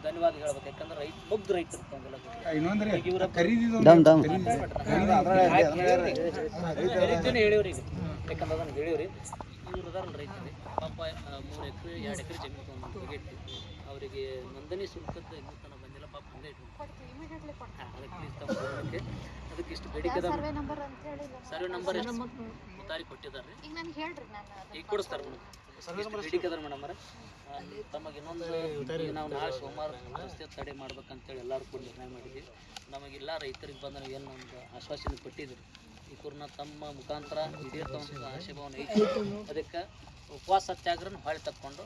ಧನ್ಯವಾದ ಹೇಳ್ಬೇಕು. ಯಾಕಂದ್ರೆ ಮುಗ್ಧ ರೈತರು ಹೇಳಿವ್ರಿ. ಯಾಕಂದ್ರೆ ಅದನ್ನು ಹೇಳಿವ್ರಿ. ಇವ್ರು ಅದಾರಲ್ಲ ರೈತರಿಗೆ ಪಾಪ 3 ಎಕರೆ 2 ಎಕರೆ ಜಮೀನು ತೊಗೊಂಡು ಬಗೆಟ್ಟು ಅವರಿಗೆ ನೋಂದಣಿ ಶುಲ್ಕದ ಇನ್ನೂ ತನಕ ಬಂದಿಲ್ಲ. ಪಾಪ ಹಂಗೆ ಅದಕ್ಕೆ ಅದಕ್ಕೆ ಇಷ್ಟು ಬೇಡಿಕೆ ಸರ್ವೆ ನಂಬರ್ ಮುತಾರಿ ಕೊಟ್ಟಿದ್ದಾರೆ. ಈಗ ಕೊಡಿಸ್ತಾರೆ ಮೇಡಮ್. ಬೇಡಿಕೆ ಅದಾರ ಮೇಡಮ್ ಅವರ ತಮಗೆ ಇನ್ನೊಂದು ನಾವು ನಾಳೆ ಸೋಮವಾರ ರಸ್ತೆ ತಡೆ ಮಾಡ್ಬೇಕಂತೇಳಿ ಎಲ್ಲರೂ ಕೂಡ ನಿರ್ಣಯ ಮಾಡಿದ್ವಿ. ನಮಗೆಲ್ಲ ರೈತರಿಗೆ ಬಂದ ಏನು ಒಂದು ಆಶ್ವಾಸನೆ ಕೊಟ್ಟಿದ್ರು. ಈ ಕುರ್ನ ತಮ್ಮ ಮುಖಾಂತರ ಹಿಡಿಯತ್ತವಂಥ ಆಶಯಭಾವನೆ ಐತಿ. ಅದಕ್ಕೆ ಉಪವಾಸ ಸತ್ಯಾಗ್ರಹ ಹೊಳೆ ತಕ್ಕೊಂಡು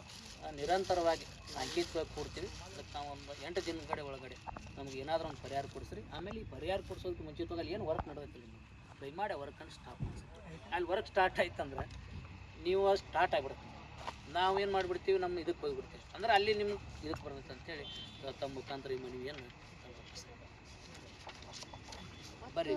ನಿರಂತರವಾಗಿ ಅಂಕಿತವಾಗಿ ಕೊಡ್ತೀವಿ. ಅದಕ್ಕೆ ನಾವು ಒಂದು 8 ದಿನಗಳ ಒಳಗಡೆ ನಮ್ಗೆ ಏನಾದರೂ ಒಂದು ಪರಿಹಾರ ಕೊಡಿಸ್ರಿ. ಆಮೇಲೆ ಈ ಪರಿಹಾರ ಕೊಡಿಸೋದಕ್ಕೆ ಮುಂಚಿತವಾಗಿ ಏನು ವರ್ಕ್ ನಡೆದೈತಿಲ್ಲ ದಯಮಾಡಿ ವರ್ಕನ್ನು ಸ್ಟಾಪ್ ಮಾಡಿಸಿ. ಅಲ್ಲಿ ವರ್ಕ್ ಸ್ಟಾರ್ಟ್ ಆಯ್ತಂದ್ರೆ ನೀವು ಸ್ಟಾರ್ಟ್ ಆಗಿಬಿಡುತ್ತೆ. ನಾವು ಏನು ಮಾಡಿಬಿಡ್ತೀವಿ, ನಮ್ಮ ಇದಕ್ಕೆ ಹೋಗಿಬಿಡ್ತೀವಿ. ಅಂದ್ರೆ ಅಲ್ಲಿ ನಿಮ್ಗೆ ಇದಕ್ಕೆ ಬರ್ತೈತೆ ಅಂತೇಳಿ ತಮ್ಮ ಮುಖಾಂತರ ಈ ಮನವಿಯನ್ನು ಬರ್ರಿ.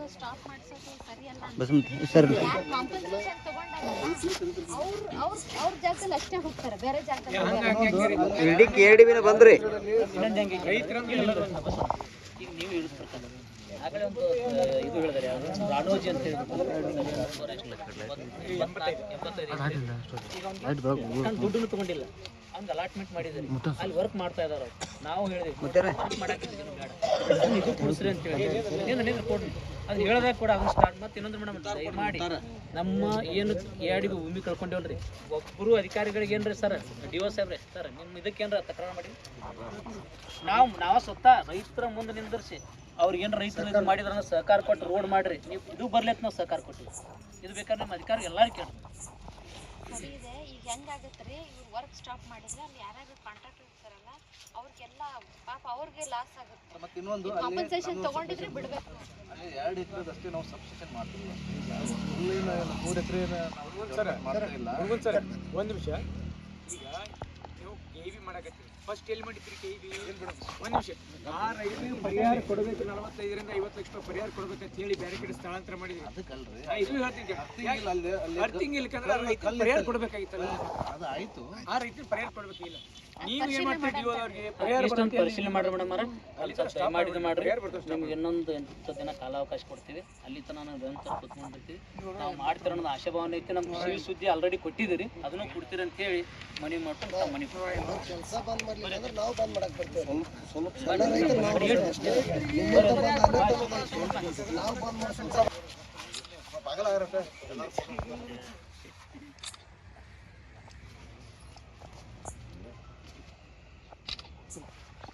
ಈಗ ನೀವು ಹೇಳಿದ್ಬಿಡ್ತಾರೆ ಆಗಲೇ ಒಂದು ಇದು ಹೇಳಿದಾರೆ, ರಾಣೋಜಿ ಅಂತ ದುಡ್ಡನ್ನು ತಗೊಂಡಿಲ್ಲ, ಹಂಗೆ ಅಲಾಟ್ಮೆಂಟ್ ಮಾಡಿದ್ದಾರೆ. ಅಲ್ಲಿ ವರ್ಕ್ ಮಾಡ್ತಾ ಇದಾರೆ. ನಾವು ಹೇಳಿದ್ವಿ ವರ್ಕ್ ಮಾಡಾಕಿದ್ದೀವಿ ಬೇಡ ಇದು ಕೊಡಿಸ್ರಿ ಅಂತ ಹೇಳಿ ಕೊಡ್ರಿ ಅದು ಹೇಳಿದಾಗ ಕೂಡ ಅದನ್ನ ಸ್ಟಾರ್ಟ್. ಮತ್ತೆ ಇನ್ನೊಂದು ಮೇಡಮ್ ದಯಮಾಡಿ ನಮ್ಮ ಏನು ಯಾಡಿಗೂ ಭೂಮಿ ಕಳ್ಕೊಂಡೇವಲ್ರಿ, ಒಬ್ಬರು ಅಧಿಕಾರಿಗಳಿಗೆ ಏನ್ರಿ ಸರ್ ಡಿ.ಒ ಸಾಹೇಬ್ರೆ ಸರ್ ನಿಮ್ಮ ಇದಕ್ಕೇನ್ರ ತಕರಾರು ಮಾಡಿ ನಾವು ಸ್ವತಃ ರೈತರ ಮುಂದೆ ನಿಂದಿರಿಸಿ ಅವ್ರಿಗೇನು ರೈತರು ಇದು ಮಾಡಿದ್ರೆ ಸಹಕಾರ ಕೊಟ್ಟು ರೋಡ್ ಮಾಡಿರಿ ನೀವು ಇದು ಬರ್ಲಿಕ್ಕೆ ನಾವು ಸಹಕಾರ ಕೊಟ್ಟಿವಿ. ಇದು ಬೇಕಾದ್ರೆ ನಮ್ಮ ಅಧಿಕಾರಿ ಎಲ್ಲರೂ ಕೇಳಿ ಈಗ ಹೆಂಗಾಗತ್ತೆ ರೀ, ಇವ್ರು ವರ್ಕ್ ಸ್ಟಾಪ್ ಮಾಡಿದ್ರೆ ಅಲ್ಲಿ ಯಾರಾದ್ರೂ ಕಾಂಟ್ರಾಕ್ಟರ್ ಇರ್ತಾರಲ್ಲ ಅವ್ರಿಗೆಲ್ಲ ಪಾಪ ಅವ್ರಿಗೆ ಲಾಸ್ ಆಗುತ್ತೆ. ಮತ್ತೆ ಇನ್ನೊಂದು ಕಾಂಪನ್ಸೇಷನ್ ತಗೊಂಡಿದ್ರೆ ಬಿಡಬೇಕು. ಅಲ್ಲಿ 2 ಎಕರೆದಷ್ಟೇ ನಾವು ಸಬ್ಸ್ಟಿಟ್ಯೂಷನ್ ಮಾಡ್ತೀವಿ. 3 ಎಕರೆ ಮಾಡ್ತಾ ಇಲ್ಲ. ಒಂದು ನಿಮಿಷ, ಈಗ ನೀವು ಕೆವಿ ಮಾಡಕತ್ತೀರಿ, ಫಸ್ಟ್ ಎಲ್ಲಿ ಮಾಡಿದ್ರಿ ಕೆವಿ? ಒಂದು ನಿಮಿಷ, ಆ ರೈತರಿಗೆ ಪರಿಹಾರ ಕೊಡಬೇಕು, 45 ರಿಂದ 50 ಲಕ್ಷ ರೂಪಾಯಿ ಪರಿಹಾರ ಕೊಡ್ಬೇಕಂತ ಹೇಳಿ ಬೇರೆ ಕಡೆ ಸ್ಥಳಾಂತರ ಮಾಡಿದ್ರಿ. ಅದಕ್ಕಲ್ರಿ ಇದು ಹೇಳ್ತೀನಿ, ಅರ್ಥಿಂಗ್ ಇಲ್ಕಂದ್ರೆ ಪರಿಹಾರ ಕೊಡ್ಬೇಕಾಗಿತ್ತಲ್ಲ, ಅದು ಆಯ್ತು. ಆ ರೈತರಿಗೆ ಪರಿಹಾರ ಕೊಡ್ಬೇಕಿಲ್ಲ. ನೀವು ಏನ್ ಮಾಡ್ತೀರಿ, ಅವ್ರಿಗೆ ಪರಿಹಾರ ಪರಿಶೀಲನೆ ಮಾಡ್ರಿ ಮೇಡಮ್ ಅವ್ರ ಮಾಡಿದ ಮಾಡ್ರಿ. ನಿಮ್ಗೆ ಇನ್ನೊಂದು 8 ದಿನ ಕಾಲಾವಕಾಶ ಕೊಡ್ತೀವಿ. ಅಲ್ಲಿ ತನಕ ನಾವು ನಿರಂತರ ಕೂತ್ಕೊಂಡಿರ್ತೀವಿ. ನಾವು ಮಾಡ್ತಿರೋ ಅನ್ನೋದು ಆಶಾಭಾವನೆ ಐತಿ. ನಮ್ಗೆ ಸಿಹಿ ಸುದ್ದಿ ಆಲ್ರೆಡಿ ಕೊಟ್ಟಿದ್ದೀರಿ, ಅದನ್ನು ಕೊಡ್ತೀರಿ ಅಂತೇಳಿ ಮನವಿ ಮಾಡ್ಕೊಂಡು ತಾವು ಮನೆ ಕೆಲಸ ಬಂದ್ ಮಾಡ್ಲಿಲ್ಲ ಅಂದ್ರೆ ನಾವು ಬಂದ್ ಮಾಡಕ್ ಬರ್ತೇವೆ. ಬಾಗಲ